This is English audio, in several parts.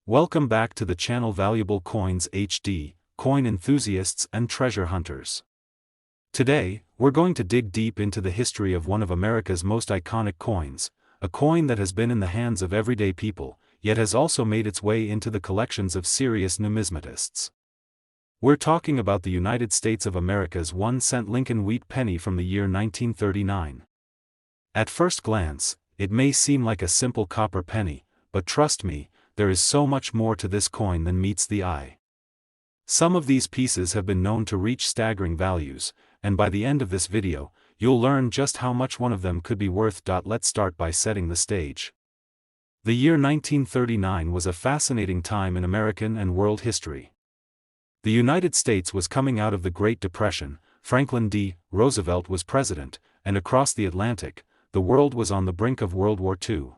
Welcome back to the channel Valuable Coins HD, coin enthusiasts and treasure hunters. Today, we're going to dig deep into the history of one of America's most iconic coins, a coin that has been in the hands of everyday people, yet has also made its way into the collections of serious numismatists. We're talking about the United States of America's 1-cent Lincoln Wheat Penny from the year 1939. At first glance, it may seem like a simple copper penny, but trust me, there is so much more to this coin than meets the eye. Some of these pieces have been known to reach staggering values, and by the end of this video, you'll learn just how much one of them could be worth. Let's start by setting the stage. The year 1939 was a fascinating time in American and world history. The United States was coming out of the Great Depression, Franklin D. Roosevelt was president, and across the Atlantic, the world was on the brink of World War II.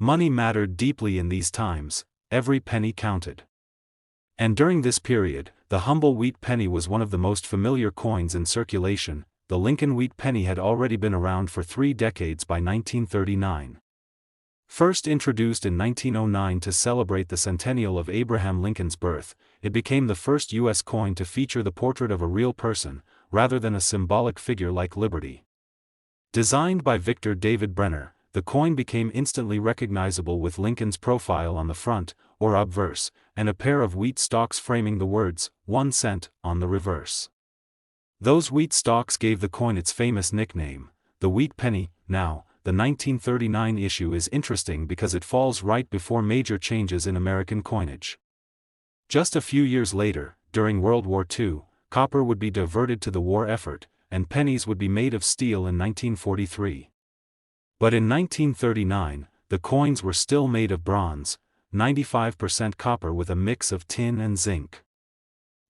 Money mattered deeply in these times, every penny counted. And during this period, the humble wheat penny was one of the most familiar coins in circulation. The Lincoln Wheat Penny had already been around for 3 decades by 1939. First introduced in 1909 to celebrate the centennial of Abraham Lincoln's birth, it became the first U.S. coin to feature the portrait of a real person, rather than a symbolic figure like Liberty. Designed by Victor David Brenner, the coin became instantly recognizable with Lincoln's profile on the front, or obverse, and a pair of wheat stalks framing the words, 1 cent, on the reverse. Those wheat stalks gave the coin its famous nickname, the Wheat Penny. Now, the 1939 issue is interesting because it falls right before major changes in American coinage. Just a few years later, during World War II, copper would be diverted to the war effort, and pennies would be made of steel in 1943. But in 1939, the coins were still made of bronze, 95% copper with a mix of tin and zinc.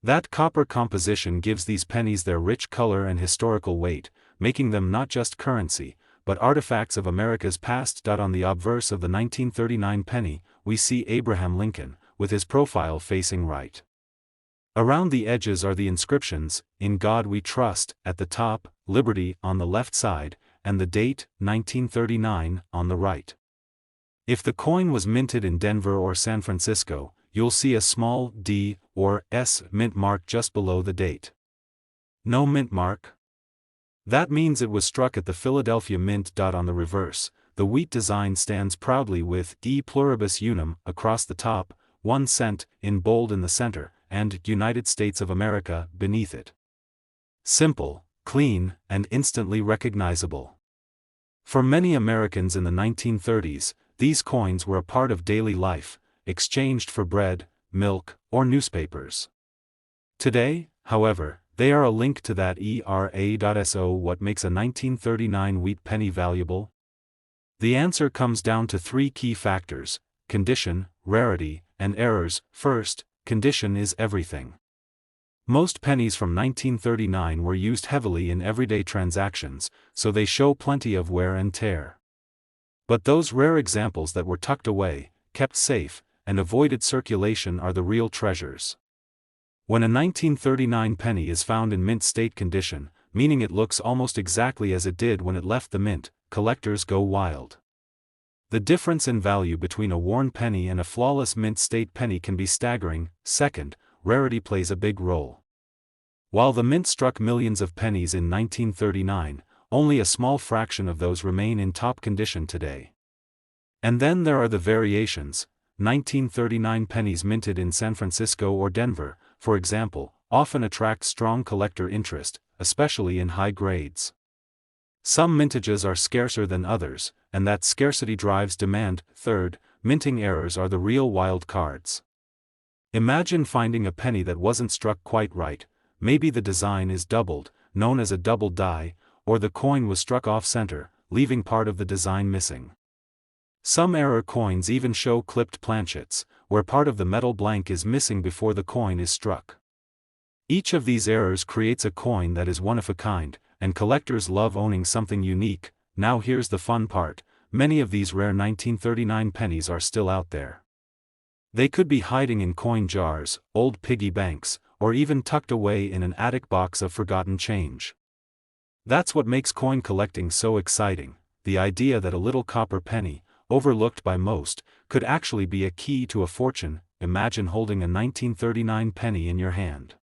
That copper composition gives these pennies their rich color and historical weight, making them not just currency, but artifacts of America's past. On the obverse of the 1939 penny, we see Abraham Lincoln, with his profile facing right. Around the edges are the inscriptions, "In God We Trust," at the top, "Liberty" on the left side, and the date, 1939, on the right. If the coin was minted in Denver or San Francisco, you'll see a small D or S mint mark just below the date. No mint mark? That means it was struck at the Philadelphia Mint. On the reverse, the wheat design stands proudly with E pluribus unum across the top, 1 cent in bold in the center, and United States of America beneath it. Simple, clean, and instantly recognizable. For many Americans in the 1930s, these coins were a part of daily life, exchanged for bread, milk, or newspapers. Today, however, they are a link to that era. So what makes a 1939 wheat penny valuable? The answer comes down to 3 key factors: condition, rarity, and errors. First, condition is everything. Most pennies from 1939 were used heavily in everyday transactions, so they show plenty of wear and tear. But those rare examples that were tucked away, kept safe, and avoided circulation are the real treasures. When a 1939 penny is found in mint state condition, meaning it looks almost exactly as it did when it left the mint, collectors go wild. The difference in value between a worn penny and a flawless mint state penny can be staggering. Second, rarity plays a big role. While the mint struck millions of pennies in 1939, only a small fraction of those remain in top condition today. And then there are the variations. 1939 pennies minted in San Francisco or Denver, for example, often attract strong collector interest, especially in high grades. Some mintages are scarcer than others, and that scarcity drives demand. Third, minting errors are the real wild cards. Imagine finding a penny that wasn't struck quite right. Maybe the design is doubled, known as a double die, or the coin was struck off-center, leaving part of the design missing. Some error coins even show clipped planchets, where part of the metal blank is missing before the coin is struck. Each of these errors creates a coin that is one of a kind, and collectors love owning something unique. Now here's the fun part: many of these rare 1939 pennies are still out there. They could be hiding in coin jars, old piggy banks, or even tucked away in an attic box of forgotten change. That's what makes coin collecting so exciting, the idea that a little copper penny, overlooked by most, could actually be a key to a fortune. Imagine holding a 1939 penny in your hand.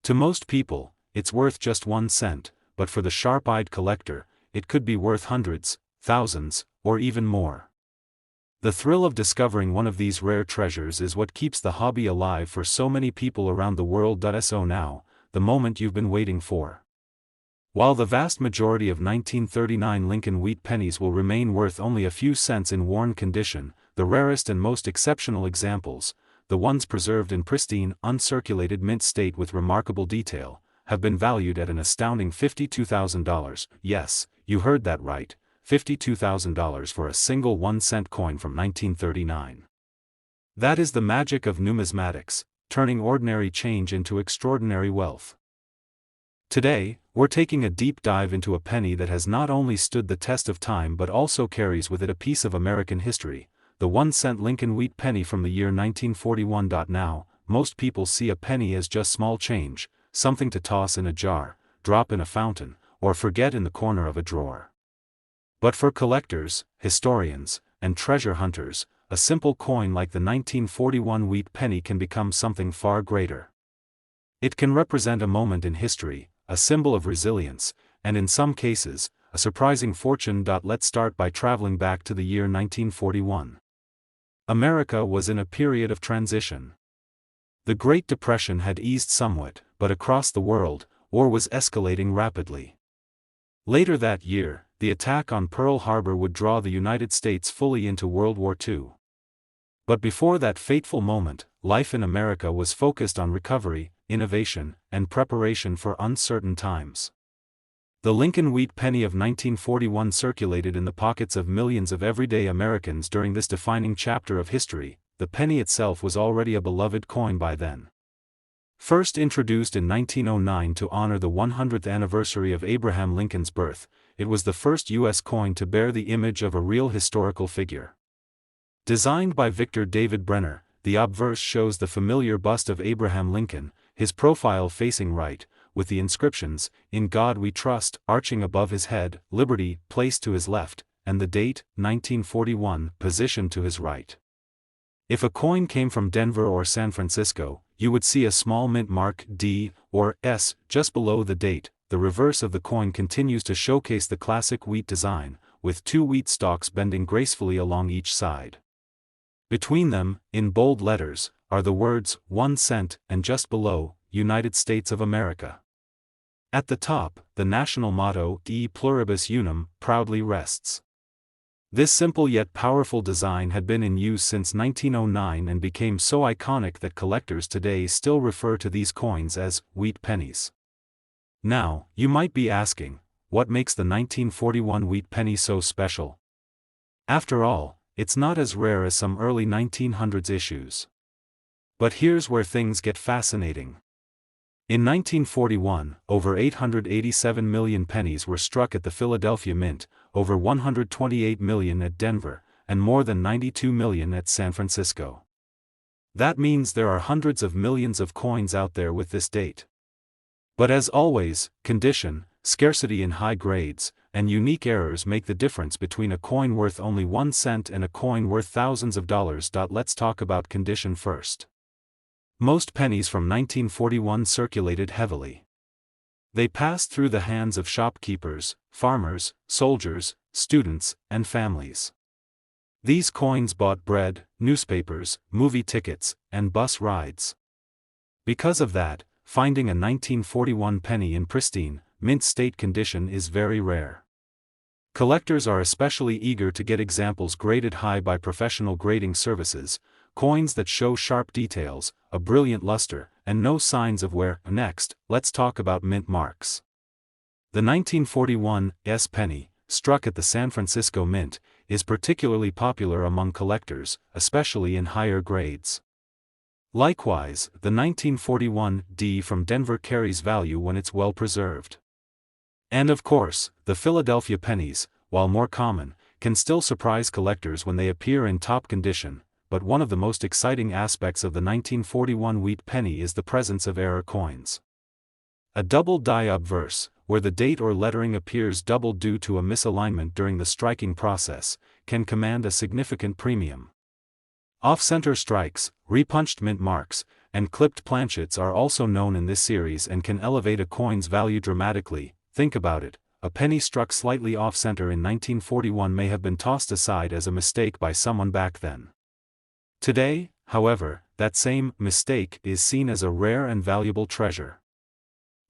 To most people, it's worth just 1 cent, but for the sharp-eyed collector, it could be worth hundreds, thousands, or even more. The thrill of discovering one of these rare treasures is what keeps the hobby alive for so many people around the world. So now, the moment you've been waiting for. While the vast majority of 1939 Lincoln Wheat pennies will remain worth only a few cents in worn condition, the rarest and most exceptional examples, the ones preserved in pristine, uncirculated mint state with remarkable detail, have been valued at an astounding $52,000. Yes, you heard that right, $52,000 for a single 1-cent coin from 1939. That is the magic of numismatics, turning ordinary change into extraordinary wealth. Today, we're taking a deep dive into a penny that has not only stood the test of time but also carries with it a piece of American history, the 1-cent Lincoln Wheat penny from the year 1941. Now, most people see a penny as just small change, something to toss in a jar, drop in a fountain, or forget in the corner of a drawer. But for collectors, historians, and treasure hunters, a simple coin like the 1941 wheat penny can become something far greater. It can represent a moment in history, a symbol of resilience, and in some cases, a surprising fortune. Let's start by traveling back to the year 1941. America was in a period of transition. The Great Depression had eased somewhat, but across the world, war was escalating rapidly. Later that year, the attack on Pearl Harbor would draw the United States fully into World War II. But before that fateful moment, life in America was focused on recovery, innovation, and preparation for uncertain times. The Lincoln Wheat penny of 1941 circulated in the pockets of millions of everyday Americans during this defining chapter of history. The penny itself was already a beloved coin by then. First introduced in 1909 to honor the 100th anniversary of Abraham Lincoln's birth, it was the first U.S. coin to bear the image of a real historical figure. Designed by Victor David Brenner, the obverse shows the familiar bust of Abraham Lincoln, his profile facing right, with the inscriptions, "In God We Trust," arching above his head, "Liberty," placed to his left, and the date, 1941, positioned to his right. If a coin came from Denver or San Francisco, you would see a small mint mark D or S just below the date. The reverse of the coin continues to showcase the classic wheat design, with 2 wheat stalks bending gracefully along each side. Between them, in bold letters, are the words 1 cent and just below, United States of America. At the top, the national motto, E pluribus unum, proudly rests. This simple yet powerful design had been in use since 1909 and became so iconic that collectors today still refer to these coins as wheat pennies. Now, you might be asking, what makes the 1941 wheat penny so special? After all, it's not as rare as some early 1900s issues. But here's where things get fascinating. In 1941, over 887 million pennies were struck at the Philadelphia Mint, over 128 million at Denver, and more than 92 million at San Francisco. That means there are hundreds of millions of coins out there with this date. But as always, condition, scarcity in high grades, and unique errors make the difference between a coin worth only 1 cent and a coin worth thousands of dollars. Let's talk about condition first. Most pennies from 1941 circulated heavily. They passed through the hands of shopkeepers, farmers, soldiers, students, and families. These coins bought bread, newspapers, movie tickets, and bus rides. Because of that, finding a 1941 penny in pristine, mint state condition is very rare. Collectors are especially eager to get examples graded high by professional grading services, coins that show sharp details, a brilliant luster, and no signs of wear. Next, let's talk about mint marks. The 1941 S penny, struck at the San Francisco Mint, is particularly popular among collectors, especially in higher grades. Likewise, the 1941 D from Denver carries value when it's well preserved. And of course, the Philadelphia pennies, while more common, can still surprise collectors when they appear in top condition. But one of the most exciting aspects of the 1941 wheat penny is the presence of error coins. A double die obverse, where the date or lettering appears double due to a misalignment during the striking process, can command a significant premium. Off-center strikes, repunched mint marks, and clipped planchets are also known in this series and can elevate a coin's value dramatically. Think about it, a penny struck slightly off-center in 1941 may have been tossed aside as a mistake by someone back then. Today, however, that same mistake is seen as a rare and valuable treasure.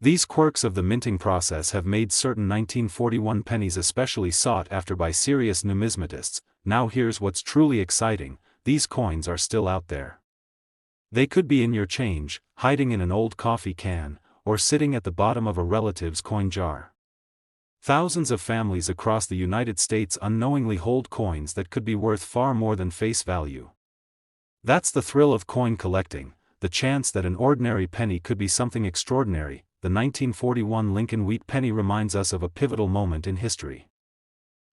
These quirks of the minting process have made certain 1941 pennies especially sought after by serious numismatists. Now here's what's truly exciting, these coins are still out there. They could be in your change, hiding in an old coffee can, or sitting at the bottom of a relative's coin jar. Thousands of families across the United States unknowingly hold coins that could be worth far more than face value. That's the thrill of coin collecting, the chance that an ordinary penny could be something extraordinary. The 1941 Lincoln Wheat Penny reminds us of a pivotal moment in history.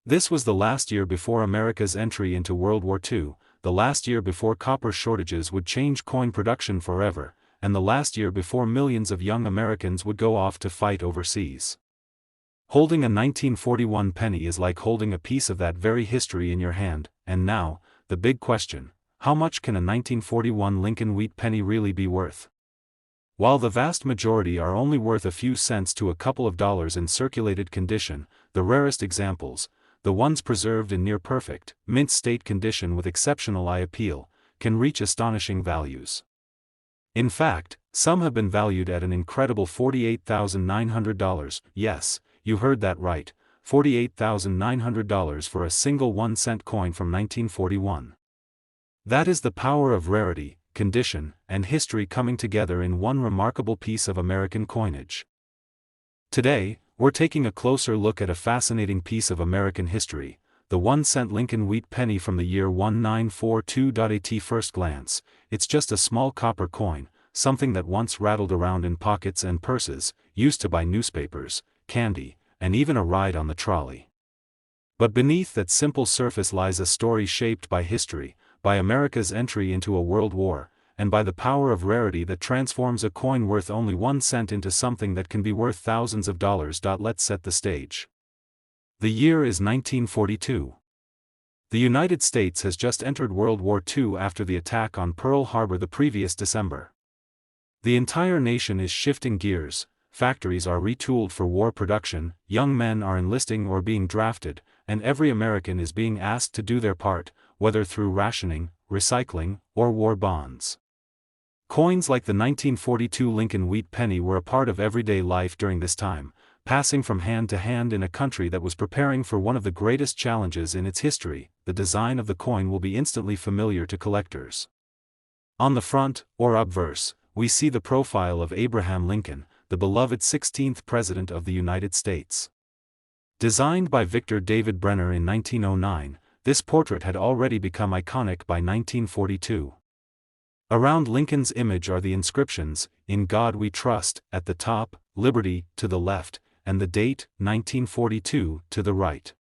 This was the last year before America's entry into World War II, the last year before copper shortages would change coin production forever, and the last year before millions of young Americans would go off to fight overseas. Holding a 1941 penny is like holding a piece of that very history in your hand, and now, the big question, how much can a 1941 Lincoln Wheat Penny really be worth? While the vast majority are only worth a few cents to a couple of dollars in circulated condition, the rarest examples, the ones preserved in near-perfect, mint state condition with exceptional eye appeal, can reach astonishing values. In fact, some have been valued at an incredible $48,900, yes, you heard that right, $48,900 for a single 1-cent coin from 1941. That is the power of rarity, condition, and history coming together in one remarkable piece of American coinage. Today, we're taking a closer look at a fascinating piece of American history, the 1-cent Lincoln Wheat Penny from the year 1942. At first glance, it's just a small copper coin, something that once rattled around in pockets and purses, used to buy newspapers, candy, and even a ride on the trolley. But beneath that simple surface lies a story shaped by history, by America's entry into a world war, and by the power of rarity that transforms a coin worth only 1 cent into something that can be worth thousands of dollars. Let's set the stage. The year is 1942. The United States has just entered World War II after the attack on Pearl Harbor the previous December. The entire nation is shifting gears, factories are retooled for war production, young men are enlisting or being drafted, and every American is being asked to do their part, whether through rationing, recycling, or war bonds. Coins like the 1942 Lincoln Wheat Penny were a part of everyday life during this time, passing from hand to hand in a country that was preparing for one of the greatest challenges in its history. The design of the coin will be instantly familiar to collectors. On the front, or obverse, we see the profile of Abraham Lincoln, the beloved 16th President of the United States. Designed by Victor David Brenner in 1909, this portrait had already become iconic by 1942. Around Lincoln's image are the inscriptions, "In God We Trust," at the top, "Liberty," to the left, and the date, 1942, to the right.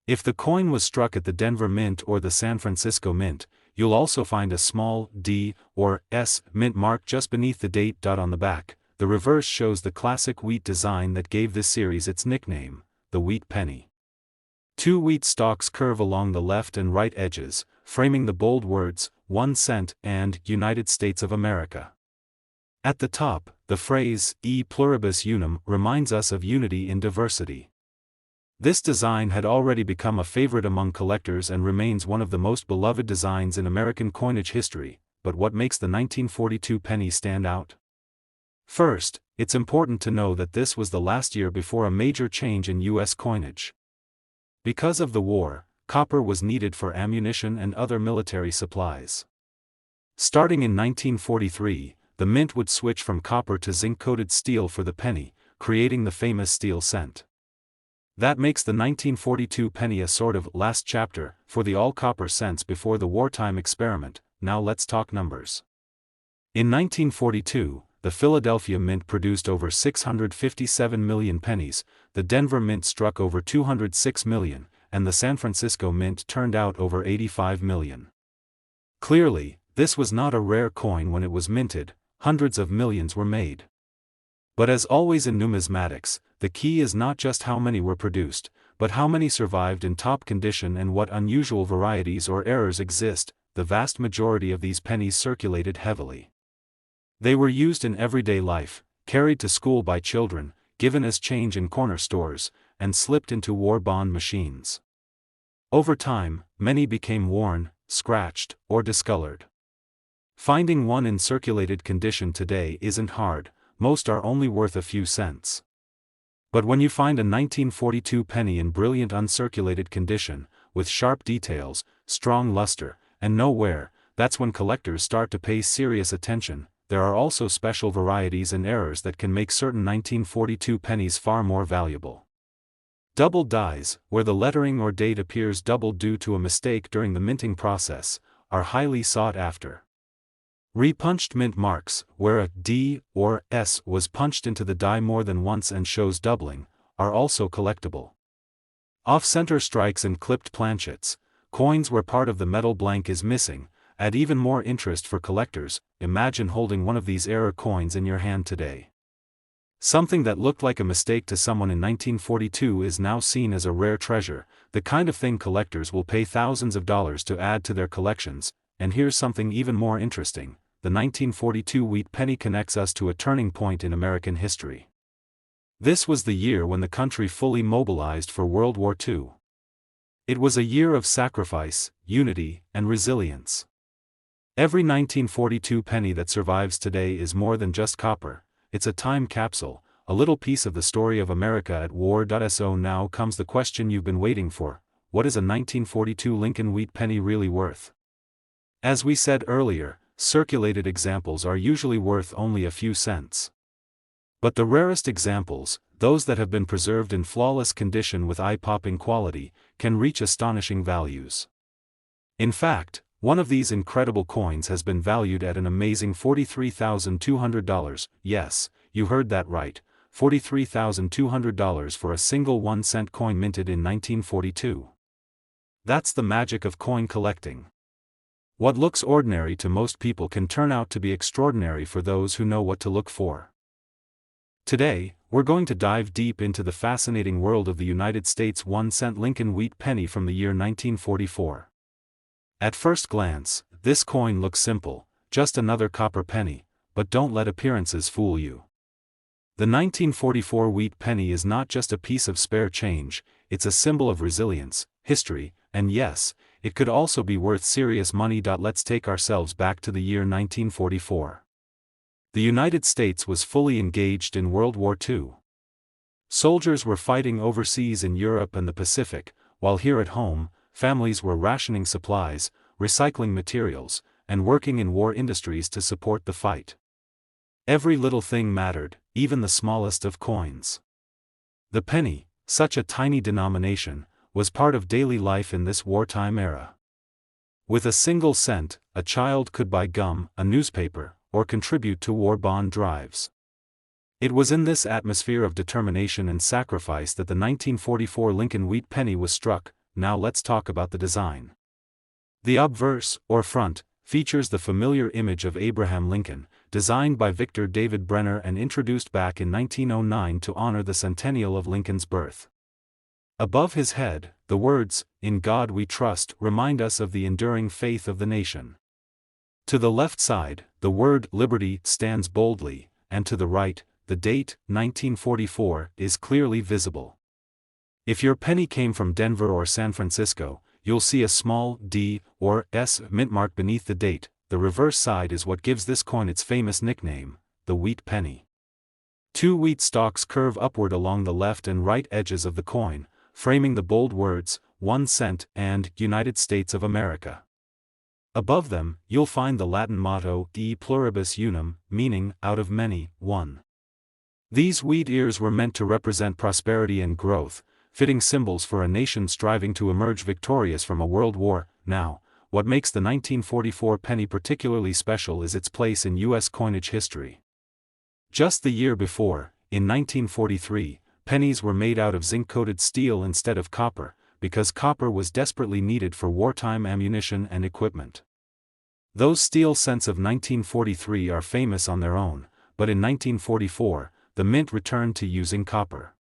If the coin was struck at the Denver Mint or the San Francisco Mint, you'll also find a small D or S mint mark just beneath the date. On the back, the reverse shows the classic wheat design that gave this series its nickname, the Wheat Penny. 2 wheat stalks curve along the left and right edges, framing the bold words, 1 cent and United States of America. At the top, the phrase, E pluribus unum, reminds us of unity in diversity. This design had already become a favorite among collectors and remains one of the most beloved designs in American coinage history. But what makes the 1942 penny stand out? First, it's important to know that this was the last year before a major change in U.S. coinage. Because of the war, copper was needed for ammunition and other military supplies. Starting in 1943, the mint would switch from copper to zinc-coated steel for the penny, creating the famous steel cent. That makes the 1942 penny a sort of last chapter for the all-copper cents before the wartime experiment. Now let's talk numbers. In 1942, the Philadelphia Mint produced over 657 million pennies, the Denver Mint struck over 206 million, and the San Francisco Mint turned out over 85 million. Clearly, this was not a rare coin when it was minted, hundreds of millions were made. But as always in numismatics, the key is not just how many were produced, but how many survived in top condition and what unusual varieties or errors exist. the vast majority of these pennies circulated heavily. They were used in everyday life, carried to school by children, given as change in corner stores, and slipped into war bond machines. Over time, many became worn, scratched, or discolored. Finding one in circulated condition today isn't hard, most are only worth a few cents. But when you find a 1942 penny in brilliant uncirculated condition, with sharp details, strong luster, and no wear, that's when collectors start to pay serious attention. There are also special varieties and errors that can make certain 1942 pennies far more valuable. Double dies, where the lettering or date appears doubled due to a mistake during the minting process, are highly sought after. Repunched mint marks, where a D or S was punched into the die more than once and shows doubling, are also collectible. Off-center strikes and clipped planchets, coins where part of the metal blank is missing, add even more interest for collectors. Imagine holding one of these error coins in your hand today. Something that looked like a mistake to someone in 1942 is now seen as a rare treasure, the kind of thing collectors will pay thousands of dollars to add to their collections. And here's something even more interesting. The 1942 wheat penny connects us to a turning point in American history. This was the year when the country fully mobilized for World War II. It was a year of sacrifice, unity, and resilience. Every 1942 penny that survives today is more than just copper, it's a time capsule, a little piece of the story of America at war. So now comes the question you've been waiting for: what is a 1942 Lincoln Wheat penny really worth? As we said earlier, circulated examples are usually worth only a few cents. But the rarest examples, those that have been preserved in flawless condition with eye-popping quality, can reach astonishing values. In fact, one of these incredible coins has been valued at an amazing $43,200, yes, you heard that right, $43,200 for a single 1-cent coin minted in 1942. That's the magic of coin collecting. What looks ordinary to most people can turn out to be extraordinary for those who know what to look for. Today, we're going to dive deep into the fascinating world of the United States 1-cent Lincoln Wheat penny from the year 1944. At first glance, this coin looks simple, just another copper penny, but don't let appearances fool you. The 1944 wheat penny is not just a piece of spare change, it's a symbol of resilience, history, and yes, it could also be worth serious money. Let's take ourselves back to the year 1944. The United States was fully engaged in World War II. Soldiers were fighting overseas in Europe and the Pacific, while here at home, families were rationing supplies, recycling materials, and working in war industries to support the fight. Every little thing mattered, even the smallest of coins. The penny, such a tiny denomination, was part of daily life in this wartime era. With a single cent, a child could buy gum, a newspaper, or contribute to war bond drives. It was in this atmosphere of determination and sacrifice that the 1944 Lincoln Wheat penny was struck. Now let's talk about the design. The obverse, or front, features the familiar image of Abraham Lincoln, designed by Victor David Brenner and introduced back in 1909 to honor the centennial of Lincoln's birth. Above his head, the words, "In God We Trust," remind us of the enduring faith of the nation. To the left side, the word "Liberty" stands boldly, and to the right, the date, 1944, is clearly visible. If your penny came from Denver or San Francisco, you'll see a small D or S mint mark beneath the date. The reverse side is what gives this coin its famous nickname, the wheat penny. Two wheat stalks curve upward along the left and right edges of the coin, framing the bold words, 1 cent and United States of America. Above them, you'll find the Latin motto, E pluribus unum, meaning, out of many, one. These wheat ears were meant to represent prosperity and growth, fitting symbols for a nation striving to emerge victorious from a world war. Now, what makes the 1944 penny particularly special is its place in U.S. coinage history. Just the year before, in 1943, pennies were made out of zinc-coated steel instead of copper, because copper was desperately needed for wartime ammunition and equipment. Those steel cents of 1943 are famous on their own, but in 1944, the mint returned to using copper.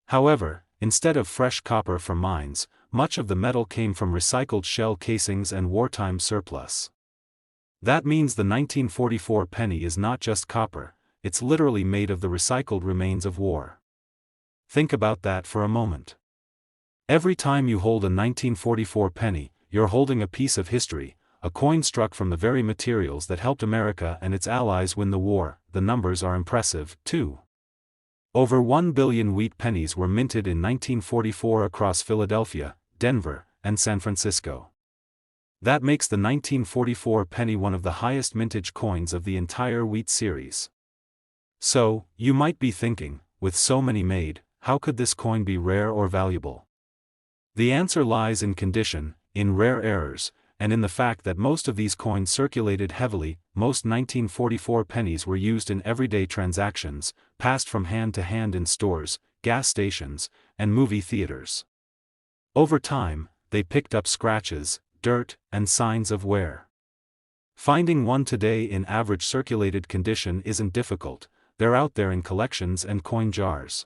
However, instead of fresh copper from mines, much of the metal came from recycled shell casings and wartime surplus. That means the 1944 penny is not just copper, it's literally made of the recycled remains of war. Think about that for a moment. Every time you hold a 1944 penny, you're holding a piece of history, a coin struck from the very materials that helped America and its allies win the war. The numbers are impressive, too. Over 1 billion wheat pennies were minted in 1944 across Philadelphia, Denver, and San Francisco. That makes the 1944 penny one of the highest mintage coins of the entire wheat series. So, you might be thinking, with so many made, how could this coin be rare or valuable? The answer lies in condition, in rare errors, and in the fact that most of these coins circulated heavily. Most 1944 pennies were used in everyday transactions, passed from hand to hand in stores, gas stations, and movie theaters. Over time, they picked up scratches, dirt, and signs of wear. Finding one today in average circulated condition isn't difficult, they're out there in collections and coin jars.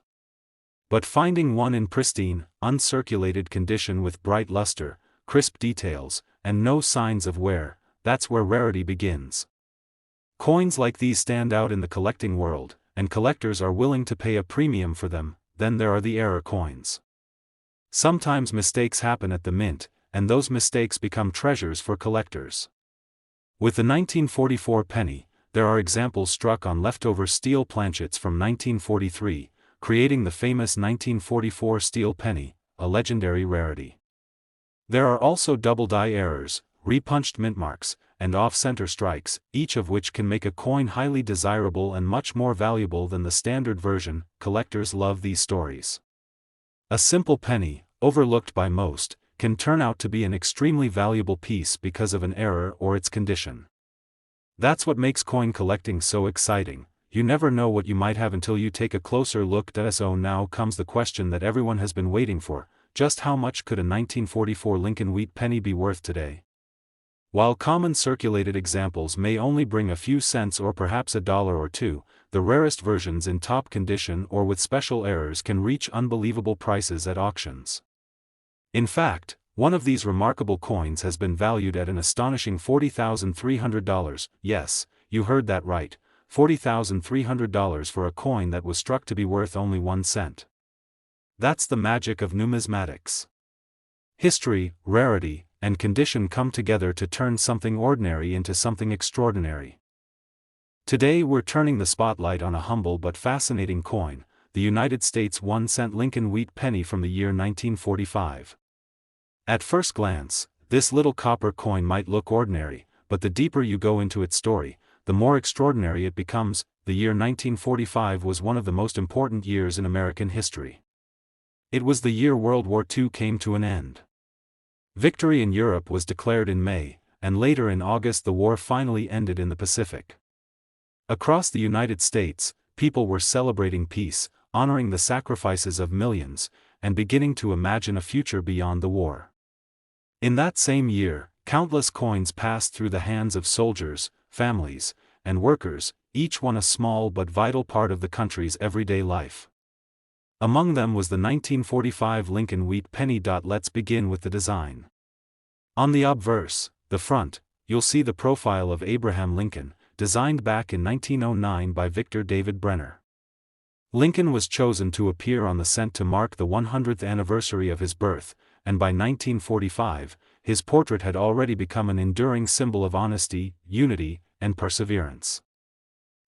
But finding one in pristine, uncirculated condition with bright luster, crisp details, and no signs of wear, that's where rarity begins. Coins like these stand out in the collecting world, and collectors are willing to pay a premium for them. Then there are the error coins. Sometimes mistakes happen at the mint, and those mistakes become treasures for collectors. With the 1944 penny, there are examples struck on leftover steel planchets from 1943, creating the famous 1944 steel penny, a legendary rarity. There are also double-die errors, repunched mint marks, and off-center strikes, each of which can make a coin highly desirable and much more valuable than the standard version. Collectors love these stories. A simple penny, overlooked by most, can turn out to be an extremely valuable piece because of an error or its condition. That's what makes coin collecting so exciting. You never know what you might have until you take a closer look. So now comes the question that everyone has been waiting for: just how much could a 1944 Lincoln Wheat Penny be worth today? While common circulated examples may only bring a few cents or perhaps $1 or $2, the rarest versions in top condition or with special errors can reach unbelievable prices at auctions. In fact, one of these remarkable coins has been valued at an astonishing $40,300. Yes, you heard that right, $40,300 for a coin that was struck to be worth only 1 cent. That's the magic of numismatics. History, rarity, and condition come together to turn something ordinary into something extraordinary. Today we're turning the spotlight on a humble but fascinating coin, the United States 1-cent Lincoln Wheat Penny from the year 1945. At first glance, this little copper coin might look ordinary, but the deeper you go into its story, the more extraordinary it becomes. The year 1945 was one of the most important years in American history. It was the year World War II came to an end. Victory in Europe was declared in May, and later in August the war finally ended in the Pacific. Across the United States, people were celebrating peace, honoring the sacrifices of millions, and beginning to imagine a future beyond the war. In that same year, countless coins passed through the hands of soldiers, families, and workers, each one a small but vital part of the country's everyday life. Among them was the 1945 Lincoln Wheat Penny. Let's begin with the design. On the obverse, the front, you'll see the profile of Abraham Lincoln, designed back in 1909 by Victor David Brenner. Lincoln was chosen to appear on the cent to mark the 100th anniversary of his birth, and by 1945, his portrait had already become an enduring symbol of honesty, unity, and perseverance.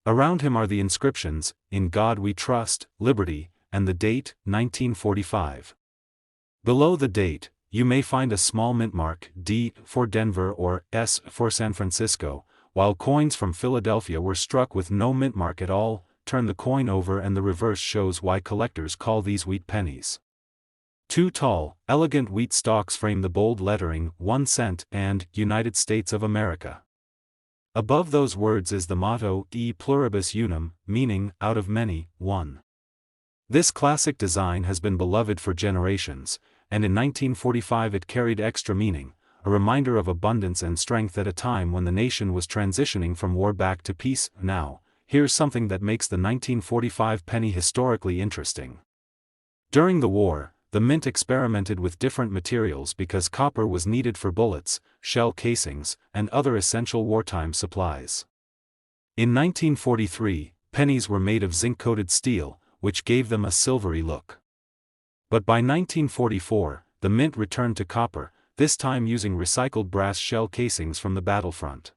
Around him are the inscriptions, "In God We Trust," "Liberty," and the date, 1945. Below the date, you may find a small mint mark, D for Denver or S for San Francisco, while coins from Philadelphia were struck with no mint mark at all. Turn the coin over and the reverse shows why collectors call these wheat pennies. Two tall, elegant wheat stalks frame the bold lettering, 1 cent and United States of America. Above those words is the motto, E pluribus unum, meaning, out of many, one. This classic design has been beloved for generations, and in 1945 it carried extra meaning, a reminder of abundance and strength at a time when the nation was transitioning from war back to peace. Now, here's something that makes the 1945 penny historically interesting. During the war, the mint experimented with different materials because copper was needed for bullets, shell casings, and other essential wartime supplies. In 1943, pennies were made of zinc-coated steel, which gave them a silvery look. But by 1944, the mint returned to copper, this time using recycled brass shell casings from the battlefront.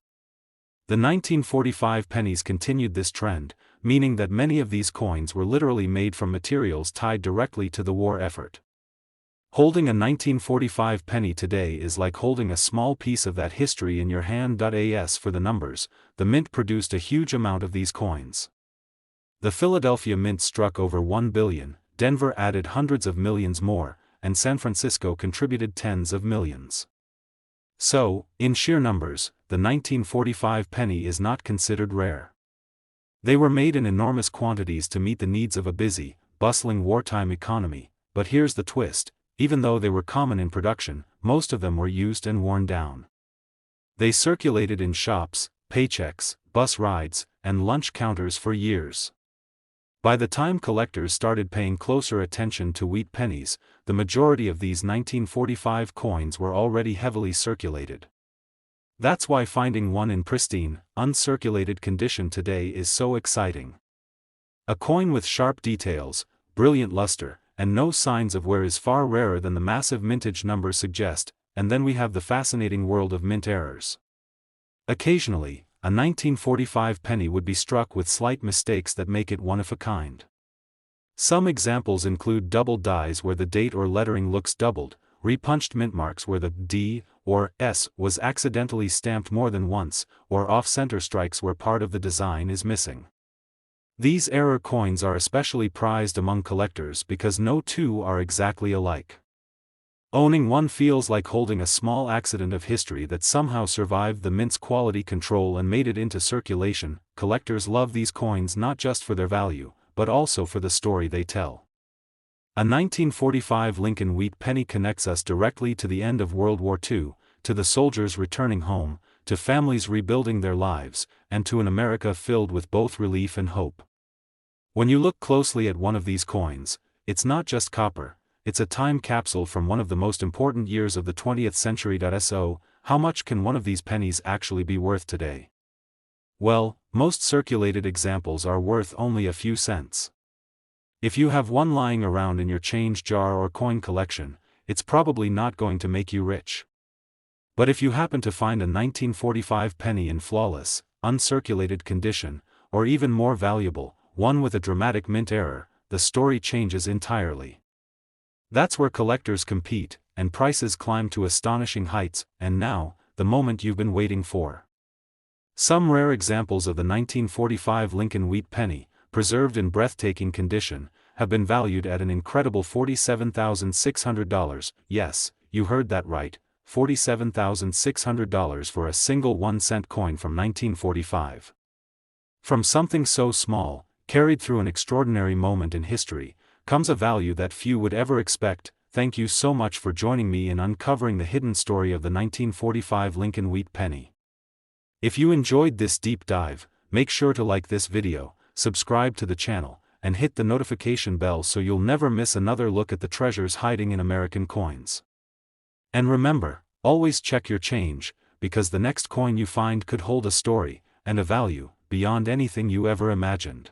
The 1945 pennies continued this trend, meaning that many of these coins were literally made from materials tied directly to the war effort. Holding a 1945 penny today is like holding a small piece of that history in your hand. As for the numbers, the mint produced a huge amount of these coins. The Philadelphia Mint struck over 1 billion, Denver added hundreds of millions more, and San Francisco contributed tens of millions. So, in sheer numbers, the 1945 penny is not considered rare. They were made in enormous quantities to meet the needs of a busy, bustling wartime economy, but here's the twist: even though they were common in production, most of them were used and worn down. They circulated in shops, paychecks, bus rides, and lunch counters for years. By the time collectors started paying closer attention to wheat pennies, the majority of these 1945 coins were already heavily circulated. That's why finding one in pristine, uncirculated condition today is so exciting. A coin with sharp details, brilliant luster, and no signs of wear is far rarer than the massive mintage numbers suggest, and then we have the fascinating world of mint errors. Occasionally, a 1945 penny would be struck with slight mistakes that make it one of a kind. Some examples include double dies where the date or lettering looks doubled, repunched mint marks where the D or S was accidentally stamped more than once, or off-center strikes where part of the design is missing. These error coins are especially prized among collectors because no two are exactly alike. Owning one feels like holding a small accident of history that somehow survived the mint's quality control and made it into circulation. Collectors love these coins not just for their value, but also for the story they tell. A 1945 Lincoln Wheat Penny connects us directly to the end of World War II, to the soldiers returning home, to families rebuilding their lives, and to an America filled with both relief and hope. When you look closely at one of these coins, it's not just copper, it's a time capsule from one of the most important years of the 20th century. So, how much can one of these pennies actually be worth today? Well, most circulated examples are worth only a few cents. If you have one lying around in your change jar or coin collection, it's probably not going to make you rich. But if you happen to find a 1945 penny in flawless, uncirculated condition, or even more valuable, one with a dramatic mint error, the story changes entirely. That's where collectors compete, and prices climb to astonishing heights, and now, the moment you've been waiting for. Some rare examples of the 1945 Lincoln Wheat Penny, preserved in breathtaking condition, have been valued at an incredible $47,600. Yes, you heard that right, $47,600 for a single 1-cent coin from 1945. From something so small, carried through an extraordinary moment in history, comes a value that few would ever expect. Thank you so much for joining me in uncovering the hidden story of the 1945 Lincoln Wheat Penny. If you enjoyed this deep dive, make sure to like this video, subscribe to the channel, and hit the notification bell so you'll never miss another look at the treasures hiding in American coins. And remember, always check your change, because the next coin you find could hold a story, and a value, beyond anything you ever imagined.